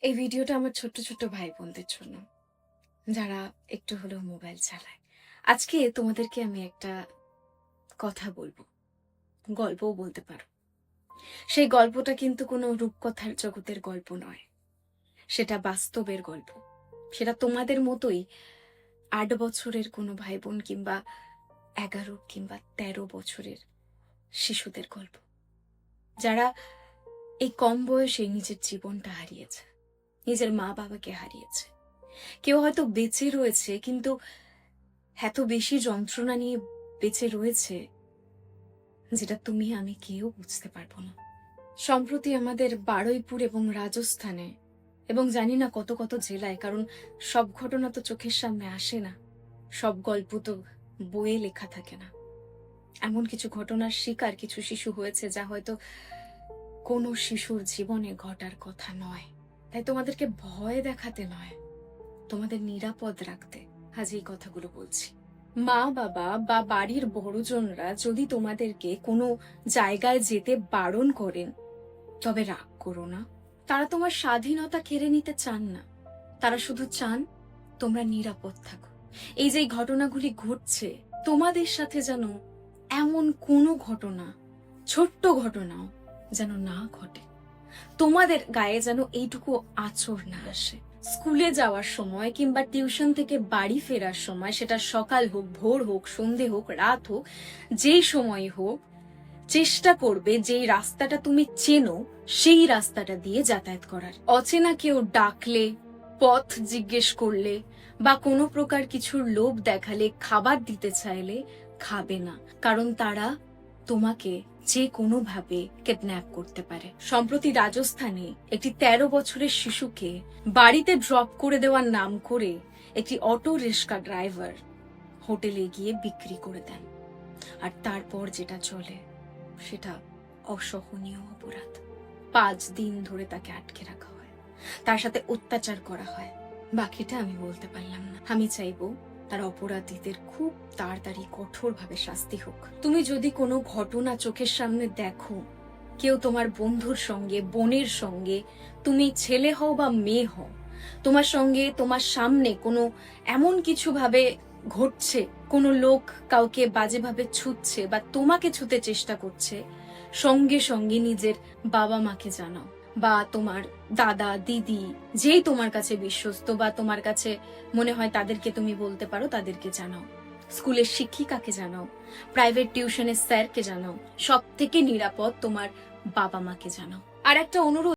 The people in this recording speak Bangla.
এই ভিডিওটা আমার ছোট্ট ছোট্ট ভাই বোনদের জন্য, যারা একটু হলেও মোবাইল চালায়। আজকে তোমাদেরকে আমি একটা কথা বলবো, গল্পও বলতে পারো। সেই গল্পটা কিন্তু কোনো রূপকথার জগতের গল্প নয়, সেটা বাস্তবের গল্প। সেটা তোমাদের মতোই 8 বছরের কোনো ভাই বোন কিংবা 11 কিংবা 13 বছরের শিশুদের গল্প, যারা এই কম বয়সে নিজের জীবনটা হারিয়েছে, নিজের মা বাবাকে হারিয়েছে। কেউ হয়তো বেঁচে রয়েছে, কিন্তু এত বেশি যন্ত্রণা নিয়ে বেঁচে রয়েছে যেটা তুমি আমি কেউ বুঝতে পারবো না। সম্প্রতি আমাদের বারুইপুর এবং রাজস্থানে এবং জানি না কত কত জেলায়, কারণ সব ঘটনা তো চোখের সামনে আসে না, সব গল্প তো বইয়ে লেখা থাকে না। এমন কিছু ঘটনার শিকার কিছু শিশু হয়েছে যা হয়তো কোনো শিশুর জীবনে ঘটার কথা নয়। তাই তোমাদেরকে ভয় দেখাতে নয়, তোমাদের নিরাপদ রাখতে আজ এই কথাগুলো বলছি। মা বাবা বা বাড়ির বড়জনরা যদি তোমাদেরকে কোনো জায়গায় যেতে বারণ করেন, তবে রাগ করো না। তারা তোমার স্বাধীনতা কেড়ে নিতে চান না, তারা শুধু চান তোমরা নিরাপদ থাকো। এই যে ঘটনাগুলি ঘটছে তোমাদের সাথে, যেন এমন কোনো ঘটনা, ছোট্ট ঘটনাও যেন না ঘটে। তোমাদের গায়ে যেন এইটুকু আঁচড় না আসে। স্কুলে যাওয়ার সময় কিংবা টিউশন থেকে বাড়ি ফেরার সময়, সেটা সকাল হোক, ভোর হোক, সন্ধে হোক, রাত হোক, যেই সময় হোক, চেষ্টা করবে যেই রাস্তাটা তুমি চেনো সেই রাস্তাটা দিয়ে যাতায়াত করার। অচেনা কেউ ডাকলে, পথ জিজ্ঞেস করলে বা কোনো প্রকার কিছুর লোভ দেখালে, খাবার দিতে চাইলে খাবে না, কারণ তারা তোমাকে যে কোনো ভাবে কিডন্যাপ করতে পারে। সম্প্রতি রাজস্থানে একটি 13 বছরের শিশুকে বাড়িতে ড্রপ করে দেওয়ার নাম করে একটি অটো রিক্সা ড্রাইভার হোটেলে গিয়ে বিক্রি করে দেন। আর তারপর যেটা চলে সেটা অসহনীয় অপরাধ। 5 দিন ধরে তাকে আটকে রাখা হয়, তার সাথে অত্যাচার করা হয়। বাকিটা আমি বলতে পারলাম না। আমি চাইবো তার অপরাধীদের খুব তাড়াতাড়ি কঠোরভাবে শাস্তি হোক। তুমি যদি কোনো ঘটনা চোখের সামনে দেখো, কেউ তোমার বন্ধুর সঙ্গে, বোনের সঙ্গে, তুমি ছেলে হও বা মেয়ে হও, তোমার সঙ্গে তোমার সামনে কোনো এমন কিছু ভাবে ঘটছে, কোনো লোক কাউকে বাজেভাবে ছুঁচ্ছে বা তোমাকে ছুঁতে চেষ্টা করছে, সঙ্গে সঙ্গে নিজের বাবা মাকে জানাও, বা তোমার দাদা দিদি, যেই তোমার কাছে বিশ্বস্ত বা তোমার কাছে মনে হয় তাদেরকে তুমি বলতে পারো, তাদেরকে জানাও। স্কুলের শিক্ষিকাকে জানাও, প্রাইভেট টিউশনের স্যারকে জানাও, সব থেকে নিরাপদ তোমার বাবা মাকে জানাও। আর একটা অনুরোধ,